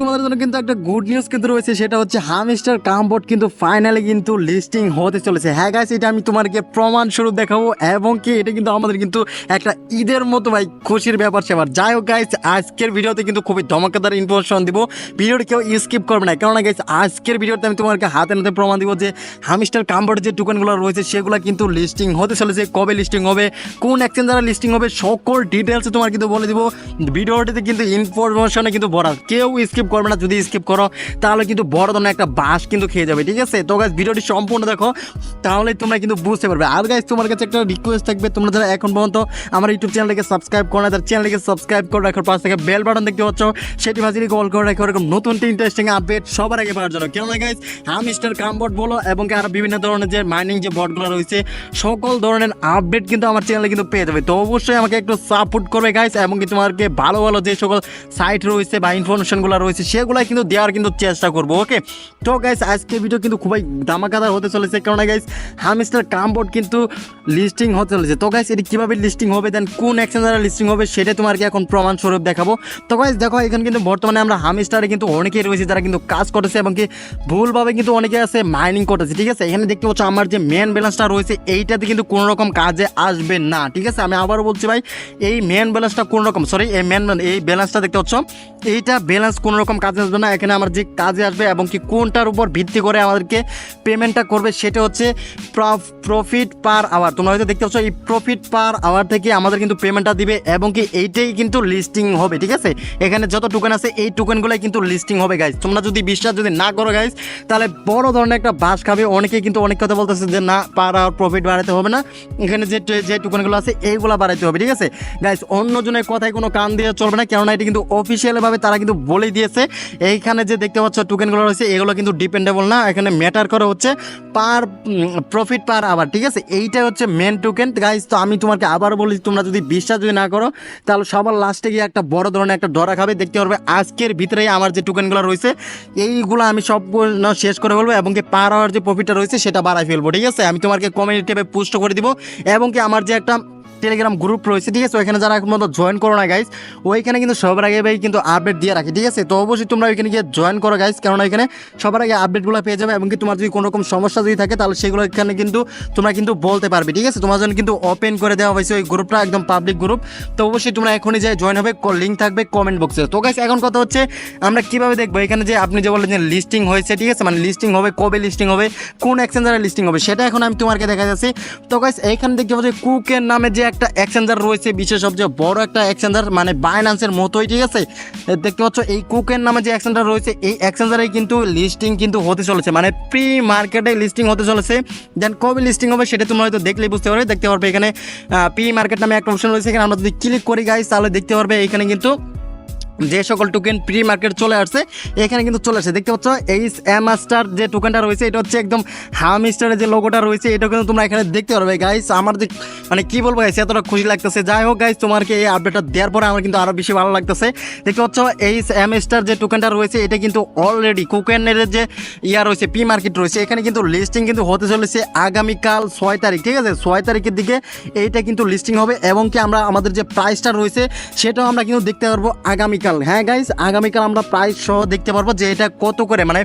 তোমাদের জন্য কিন্তু একটা গুড নিউজ কিন্তু রয়েছে, সেটা হচ্ছে হামস্টার কামবোর্ড কিন্তু ফাইনালি কিন্তু লিস্টিং হতে চলেছে। হ্যাঁ গাইস, এটা আমি তোমাকে প্রমাণ স্বরূপ দেখাবো এবং কি এটা কিন্তু আমাদের কিন্তু একটা ঈদের মতো ভাই খুশির ব্যাপার সেবার। যাই হোক গাইস, আজকের ভিডিওতে কিন্তু খুবই ধমাকাদার ইনফরমেশন দিব, ভিডিওটা কেউ স্কিপ করবে না। কেননা গাইস আজকের ভিডিওতে আমি তোমাকে হাতে নাতে প্রমাণ দিব যে হামস্টার কামবোর্ডের যে টোকেনগুলো রয়েছে সেগুলো কিন্তু লিস্টিং হতে চলেছে। কবে লিস্টিং হবে, কোন এক্সচেঞ্জারে লিস্টিং হবে, সকল ডিটেলসে তোমার কিন্তু বলে দিব। ভিডিওটিতে কিন্তু ইনফরমেশনে কিন্তু ভরা, কেউ স্কিপ করবে না। যদি স্কিপ করো তাহলে কিন্তু বড় ধরনের একটা বাস কিন্তু খেয়ে যাবে, ঠিক আছে? তো গাইস ভিডিওটি সম্পূর্ণ দেখো, তাহলে তোমরা কিন্তু বুঝতে পারবে। আর গাইস তোমার কাছে একটা রিকোয়েস্ট থাকবে, তোমরা যারা এখন পর্যন্ত আমার ইউটিউব চ্যানেলকে সাবস্ক্রাইব করো না, তার চ্যানেলকে সাবস্ক্রাইব করে রাখার পাশ থেকে বেল বাটন দেখতে পাচ্ছ, সেটি বাজিয়ে কল করে রাখো এরকম নতুন ইন্টারেস্টিং আপডেট সবার আগে পাওয়ার জন্য। কেননা গাইস হামস্টার কামবোর্ড বলো এবং আরো বিভিন্ন ধরনের যে মাইনিং যে বটগুলো রয়েছে সকল ধরনের আপডেট কিন্তু আমার চ্যানেলে কিন্তু পেয়ে যাবে। তো অবশ্যই আমাকে একটু সাপোর্ট করবে গাইস, এবং কি তোমাকে ভালো ভালো যে সকল সাইট রয়েছে বা ইনফরমেশনগুলো রয়েছে সেগুলো কিন্তু দেওয়ার কিন্তু চেষ্টা করবো। ওকে, তো গাইস আজকে ভিডিও কিন্তু খুবই ধামাকাদার হতে চলেছে, কারণ গাইস হামস্টার কামবোর্ড কিন্তু লিস্টিং হতে চলেছে। তো গাইস এটি কীভাবে লিস্টিং হবে, দেন কোন এক্সচেঞ্জারে লিস্টিং হবে সেটা তোমাকে এখন প্রমাণ স্বরূপ দেখাবো। তো গাইস দেখো, এখানে কিন্তু বর্তমানে আমরা হামস্টারে কিন্তু অনেকেই রয়েছে যারা কিন্তু কাজ করতেছে এবং কি ভুলভাবে কিন্তু অনেকে আছে মাইনিং করতেছে, ঠিক আছে? এখানে দেখতে পাচ্ছ আমার যে মেন ব্যালেন্সটা রয়েছে এইটাতে কিন্তু কোনো রকম কাজে আসবে না, ঠিক আছে? আমি আবারও বলছি ভাই, এই মেন ব্যালেন্সটা কোনো রকম এই ব্যালেন্সটা দেখতে পাচ্ছ, এইটা ব্যালেন্স কোনো রকম কাজে আসবে না। এখানে আমার যে কাজে আসবে এবং কি কোনটার উপর ভিত্তি করে আমাদেরকে পেমেন্টটা করবে সেটা হচ্ছে প্রফিট পার আওয়ার। তোমরা হয়তো দেখতে পাচ্ছ এই প্রফিট পার আওয়ার থেকে আমাদের কিন্তু পেমেন্টটা দিবে এবং কি এইটাই কিন্তু লিস্টিং হবে, ঠিক আছে? এখানে যত টোকেন আছে এই টোকেনগুলোই কিন্তু লিস্টিং হবে গাইজ। তোমরা যদি বিশ্বাস যদি না করো গাইজ, তাহলে বড় ধরনের একটা বাস খাবে। অনেকেই কিন্তু অনেক কথা বলতেছে যে না, পার আওয়ার প্রফিট বাড়াতে হবে না, এখানে যে টোকেনগুলো আছে এইগুলো বাড়াইতে হবে, ঠিক আছে গাইজ? অন্যজনের কথায় কোনো কান দিয়ে চলবে না, কেননা এটা কিন্তু অফিসিয়ালভাবে তারা কিন্তু বলে দিয়েছে। এইখানে যে দেখতে পাচ্ছ টোকেনগুলো রয়েছে এগুলো কিন্তু ডিপেন্ডেবল না, এখানে ম্যাটার করা হচ্ছে পার প্রফিট পার আওয়ার, ঠিক আছে? এইটাই হচ্ছে মেন টোকেন গাইজ। তো আমি তোমাকে আবারও বলি, তোমরা যদি বিশ্বাস যদি না করো তাহলে সবার লাস্টে গিয়ে একটা বড় ধরনের একটা ডরা খাবে। দেখতে পারবে আজকের ভিতরেই আমার যে টোকেনগুলো রয়েছে এইগুলো আমি সব শেষ করে বলবো এবং কি পার আওয়ার যে প্রফিটটা রয়েছে সেটা বাড়াই ফেলবো, ঠিক আছে? আমি তোমাকে কমেন্ট ট্যাবে পোস্ট করে দিব এবং কি আমার যে একটা টেলিগ্রাম গ্রুপ রয়েছে, ঠিক আছে? ওইখানে যারা এখন মতো জয়েন করো না গাইজ, ওইখানে কিন্তু সবার আগে ভাই কিন্তু আপডেট দিয়ে রাখি, ঠিক আছে? তো অবশ্যই তোমরা ওইখানে গিয়ে জয়েন করো গাইজ, কেননা এখানে সবার আগে আপডেটগুলো পেয়ে যাবে এবং কি তোমার যদি কোনো রকম সমস্যা যদি থাকে তাহলে সেগুলো এখানে কিন্তু তোমরা কিন্তু বলতে পারবে, ঠিক আছে? তোমার জন্য কিন্তু ওপেন করে দেওয়া হয়েছে ওই গ্রুপটা, একদম পাবলিক গ্রুপ। তো অবশ্যই তোমরা এখনই যাই জয়েন হবে, লিঙ্ক থাকবে কমেন্ট বক্সে। তো গাইজ এখন কথা হচ্ছে আমরা কীভাবে দেখবো এখানে যে আপনি যে বললেন যে লিস্টিং হয়েছে, ঠিক আছে? মানে লিস্টিং হবে, কবে লিস্টিং হবে, কোন এক্সচেঞ্জারে লিস্টিং হবে সেটা এখন আমি তোমাকে দেখা যাচ্ছি। তো গাইজ এইখানে দেখতে পাচ্ছি কুকের নামে যে একটা এক্সচেঞ্জার রয়েছে, বিশ্বের সবচেয়ে বড় একটা এক্সচেঞ্জার, মানে বাইন্যান্সের মতোই, ঠিক আছে? দেখতে পাচ্ছ এই কুকের নামে যে এক্সচেঞ্জার রয়েছে এই এক্সচেঞ্জারে কিন্তু লিস্টিং কিন্তু হতে চলেছে, মানে প্রি মার্কেটে লিস্টিং হতে চলেছে। দেন কবে লিস্টিং হবে সেটা তোমরা হয়তো দেখলেই বুঝতে পারবে। দেখতে পারবে এখানে প্রি মার্কেট নামে একটা অপশন রয়েছে, এখানে আমরা যদি ক্লিক করি গাইস তাহলে দেখতে পারবে এখানে কিন্তু যে সকল টোকেন প্রি মার্কেট চলে আসছে এখানে কিন্তু চলে আসছে। দেখতে পাচ্ছ এই মাস্টার যে টোকেনটা রয়েছে এটা হচ্ছে একদম হামস্টারের যে লোগোটা রয়েছে এটা কিন্তু তোমরা এখানে দেখতে পারবে গাইস। আমার যে মানে কী বলবো গাইস, এতটা খুশি লাগতেছে। যাই হোক গাইস, তোমাকে এই আপডেটটা দেওয়ার পরে আমার কিন্তু আরও বেশি ভালো লাগতেছে। দেখতে পাচ্ছ এই মাস্টার যে টোকেনটা রয়েছে এটা কিন্তু অলরেডি কুকেনের যে রয়েছে প্রি মার্কেট রয়েছে এখানে কিন্তু লিস্টিং কিন্তু হতে চলেছে আগামীকাল 6 তারিখ, ঠিক আছে? 6 তারিখের দিকে এইটা কিন্তু লিস্টিং হবে এবং কি আমরা আমাদের যে প্রাইসটা রয়েছে সেটাও আমরা কিন্তু দেখতে পারবো আগামীকাল। হ্যাঁ গাইস, আগামীকাল আমরা প্রাইস সহ দেখতে পারবো যে এটা কত করে, মানে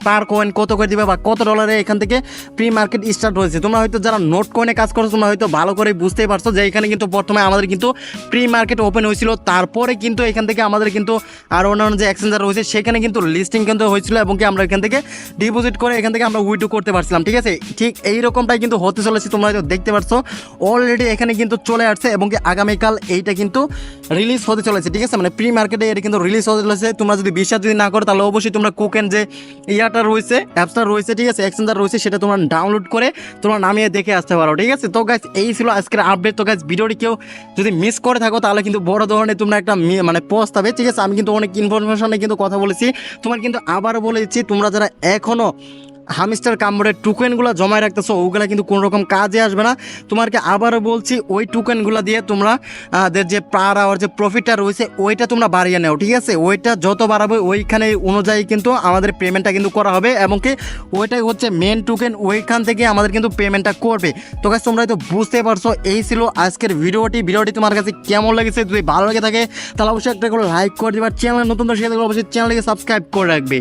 পার কয়েন কত করে দিবে বা কত ডলারে এখান থেকে প্রি মার্কেট স্টার্ট হয়েছে। তোমরা হয়তো যারা নোট কয়েনে কাজ করছো তোমরা হয়তো ভালো করে বুঝতেই পারছো যে এখানে কিন্তু প্রথমে আমাদের কিন্তু প্রি মার্কেট ওপেন হয়েছিল, তারপরে কিন্তু এখান থেকে আমাদের কিন্তু আরও অন্যান্য যে এক্সচেঞ্জার রয়েছে সেখানে কিন্তু লিস্টিং কিন্তু হয়েছিল এবং কি আমরা এখান থেকে ডিপোজিট করে এখান থেকে আমরা উইথড্র করতে পারছিলাম, ঠিক আছে? ঠিক এইরকমটাই কিন্তু হতে চলেছে, তোমরা হয়তো দেখতে পারছো অলরেডি এখানে কিন্তু চলে আসছে এবং কি আগামীকাল এইটা কিন্তু রিলিজ হতে চলেছে, ঠিক আছে? মানে প্রি মার্কেটে এটা কিন্তু রিলিজ হতে চলেছে। তোমরা যদি বিশ্বাস যদি না করো তাহলে অবশ্যই তোমরা কুকেন যে ইয়াটা রয়েছে অ্যাপসটা রয়েছে, ঠিক আছে? এক্সচেঞ্জার রয়েছে সেটা তোমরা ডাউনলোড করে তোমরা নামিয়ে দেখে আসতে পারো, ঠিক আছে? তো গাইস এই ছিল আজকের আপডেট। তো গাইস ভিডিওটি কেউ যদি মিস করে থাকো তাহলে কিন্তু বড় ধরনের তোমরা একটা মানে পোস্ট হবে, ঠিক আছে? আমি কিন্তু অনেক ইনফরমেশনে কিন্তু কথা বলেছি, তোমার কিন্তু আবারও বলে দিচ্ছি তোমরা যারা এখনও হামস্টার কামবোর্ডের টোকেনগুলো জমায় রাখতেছো ওগুলা কিন্তু কোনো রকম কাজে আসবে না। তোমাকে আবারও বলছি ওই টোকেনগুলো দিয়ে তোমরা যে পার আওয়ার যে প্রফিটটা রয়েছে ওইটা তোমরা বাড়িয়ে নাও, ঠিক আছে? ওইটা যত বাড়াবে ওইখানে অনুযায়ী কিন্তু আমাদের পেমেন্টটা কিন্তু করা হবে, এবং কি ওইটাই হচ্ছে মেন টোকেন, ওইখান থেকে আমাদের কিন্তু পেমেন্টটা করবে। তো গাইস তোমরা তো বুঝতে পারছো, এই ছিল আজকের ভিডিওটি তোমার কাছে কেমন লেগেছে? যদি ভালো লেগে থাকে তাহলে অবশ্যই একটা করে লাইক করে দিবা, চ্যানেল নতুন দর্শক অবশ্যই চ্যানেলকে সাবস্ক্রাইব করে রাখবে।